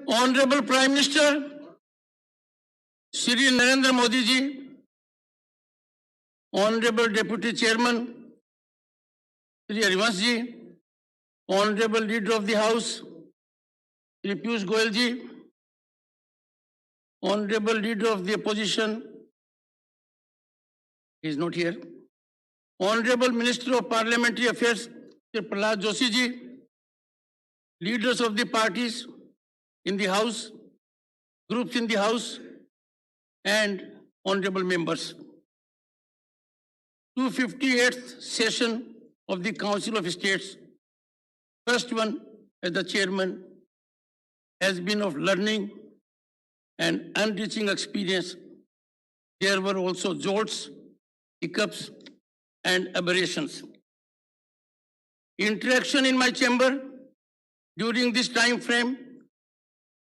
Honorable Prime Minister Shri Narendra Modi ji, Honorable Deputy Chairman Shri Harivansh ji, Honorable Leader of the House Shri Piyush Goyal ji, Honorable Leader of the Opposition, he is not here, Honorable Minister of Parliamentary Affairs Shri Prahlad Joshi ji, leaders of the parties in the House, groups in the House, and honorable members. 258th session of the Council of States, first one as the chairman, has been of learning and enriching experience. There were also jolts, hiccups, and aberrations. Interaction in my chamber during this time frame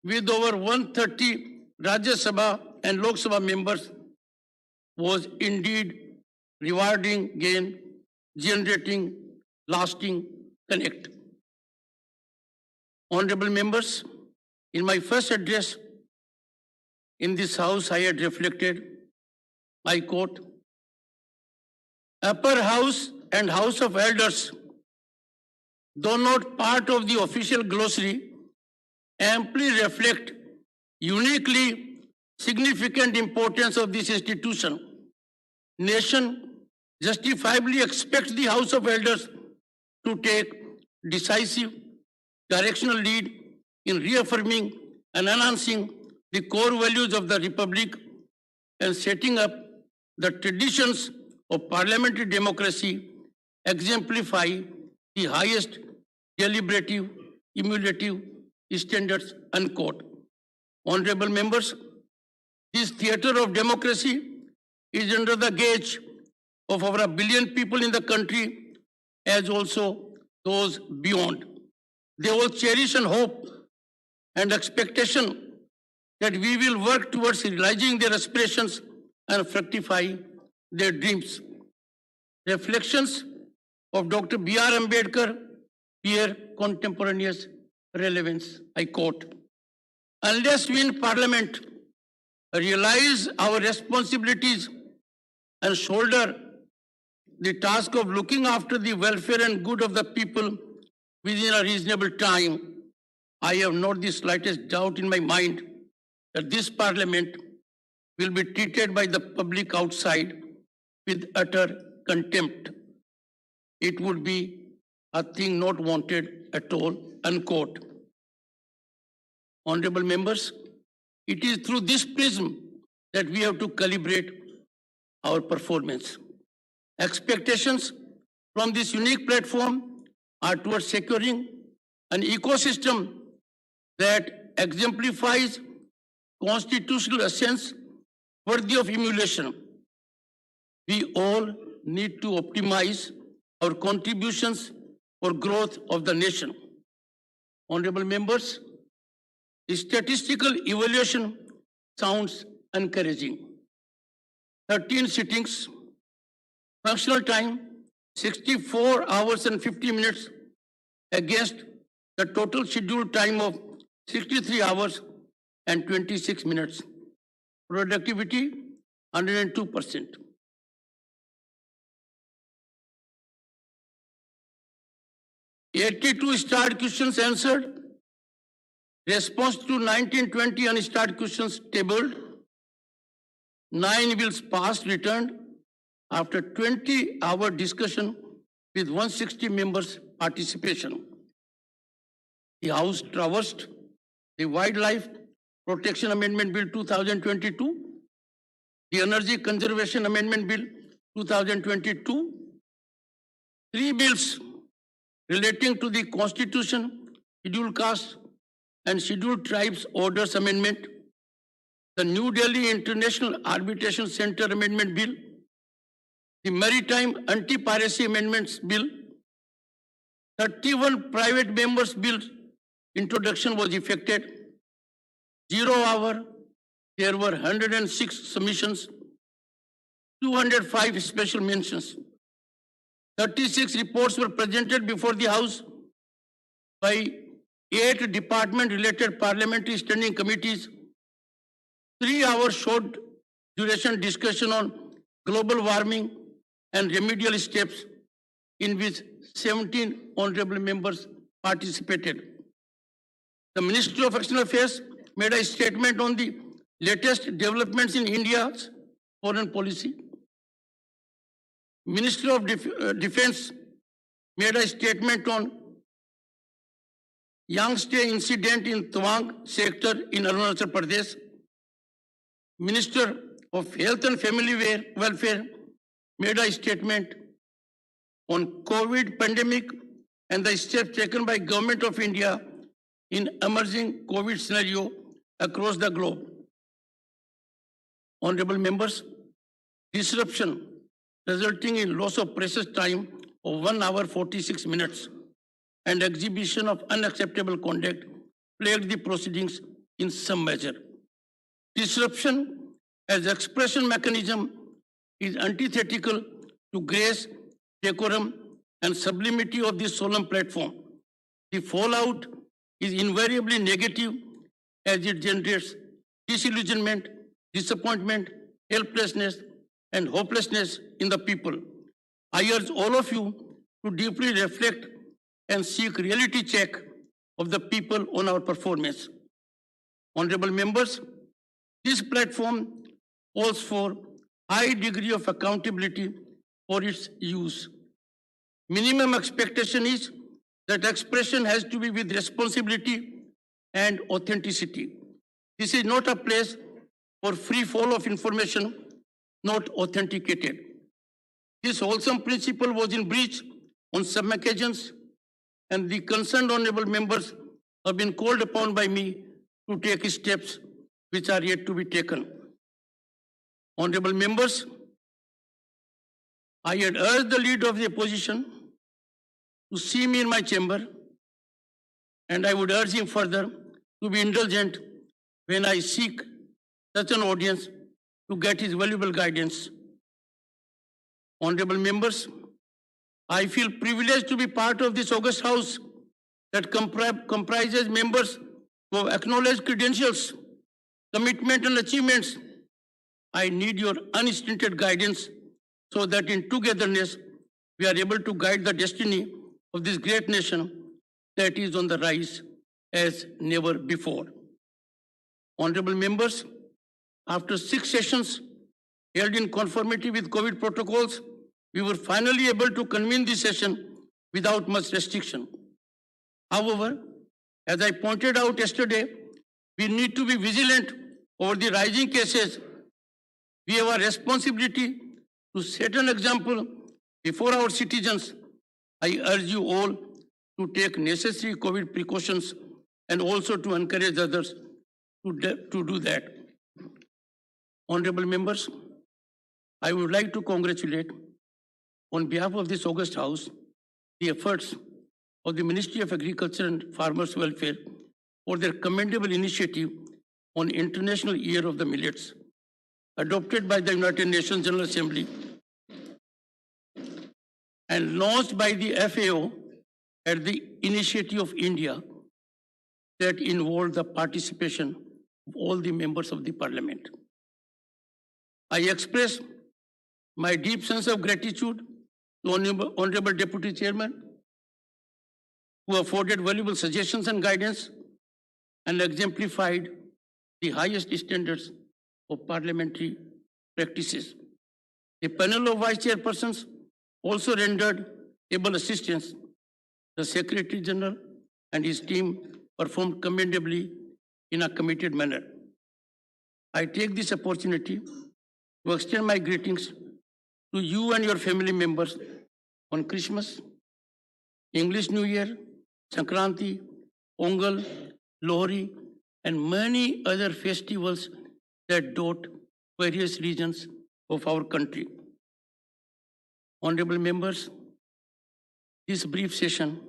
with over 130 Rajya Sabha and Lok Sabha members was indeed rewarding, gain, generating lasting connect. Honorable members, in my first address in this House, I had reflected, I quote, Upper House and House of Elders, though not part of the official glossary, amply reflect uniquely significant importance of this institution. Nation justifiably expects the House of Elders to take decisive directional lead in reaffirming and enhancing the core values of the Republic and setting up the traditions of parliamentary democracy, exemplify the highest deliberative, emulative standards, unquote. Honorable members, this theatre of democracy is under the gauge of over 1 billion people in the country, as also those beyond. They all cherish and hope and expectation that we will work towards realizing their aspirations and fructify their dreams. Reflections of Dr. B.R. Ambedkar bear contemporaneous relevance. I quote, unless we in Parliament realize our responsibilities and shoulder the task of looking after the welfare and good of the people within a reasonable time, I have not the slightest doubt in my mind that this Parliament will be treated by the public outside with utter contempt. It would be a thing not wanted at all, unquote. Honorable members, it is through this prism that we have to calibrate our performance. Expectations from this unique platform are towards securing an ecosystem that exemplifies constitutional essence worthy of emulation. We all need to optimize our contributions for growth of the nation. Honorable members, statistical evaluation sounds encouraging. 13 sittings, functional time 64 hours and 50 minutes against the total scheduled time of 63 hours and 26 minutes. Productivity 102%. "82 starred questions answered. Response to 1920 unstarred questions tabled. 9 bills passed returned after 20-hour discussion with 160 members' participation. The House traversed the Wildlife Protection Amendment Bill 2022, the Energy Conservation Amendment Bill 2022, 3 bills relating to the Constitution, Scheduled Castes and Scheduled Tribes Orders Amendment, the New Delhi International Arbitration Center Amendment Bill, the Maritime Anti-Piracy Amendments Bill, 31 private members' bills introduction was effected. 0 hour, there were 106 submissions, 205 special mentions. 36 reports were presented before the House by 8 department-related parliamentary standing committees, 3-hour short duration discussion on global warming and remedial steps in which 17 honorable members participated. The Ministry of External Affairs made a statement on the latest developments in India's foreign policy. Ministry of Defense made a statement on Yangtze incident in Tawang sector in Arunachal Pradesh. Minister of Health and Family Welfare made a statement on COVID pandemic and the steps taken by Government of India in emerging COVID scenario across the globe. Honorable members, disruption resulting in loss of precious time of 1 hour 46 minutes and exhibition of unacceptable conduct plagued the proceedings in some measure. Disruption as expression mechanism is antithetical to grace, decorum, and sublimity of this solemn platform. The fallout is invariably negative as it generates disillusionment, disappointment, helplessness, and hopelessness in the people. I urge all of you to deeply reflect and seek reality check of the people on our performance. Honorable members, this platform calls for high degree of accountability for its use. Minimum expectation is that expression has to be with responsibility and authenticity. This is not a place for free fall of information not authenticated. This wholesome principle was in breach on some occasions, and the concerned honorable members have been called upon by me to take steps which are yet to be taken. Honorable members, I had urged the leader of the opposition to see me in my chamber, and I would urge him further to be indulgent when I seek such an audience to get his valuable guidance. Honorable members, I feel privileged to be part of this august house that comprises members who have acknowledged credentials, commitment, and achievements. I need your unstinted guidance so that in togetherness we are able to guide the destiny of this great nation that is on the rise as never before. Honorable members, after 6 sessions held in conformity with COVID protocols, we were finally able to convene this session without much restriction. However, as I pointed out yesterday, we need to be vigilant over the rising cases. We have a responsibility to set an example before our citizens. I urge you all to take necessary COVID precautions and also to encourage others to do that. Honorable members, I would like to congratulate on behalf of this august house the efforts of the Ministry of Agriculture and Farmers Welfare for their commendable initiative on International Year of the Millets, adopted by the United Nations General Assembly and launched by the FAO at the initiative of India, that involved the participation of all the members of the Parliament. I express my deep sense of gratitude to Honorable Deputy Chairman, who afforded valuable suggestions and guidance and exemplified the highest standards of parliamentary practices. The panel of vice chairpersons also rendered able assistance. The Secretary General and his team performed commendably in a committed manner. I take this opportunity to extend my greetings to you and your family members on Christmas, English New Year, Sankranti, Pongal, Lohri, and many other festivals that dot various regions of our country. Honorable members, this brief session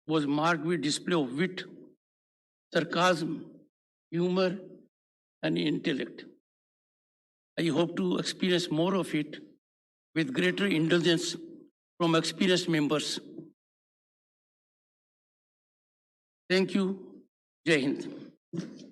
was marked with display of wit, sarcasm, humor, and intellect. I hope to experience more of it with greater indulgence from experienced members. Thank you. Jai Hind.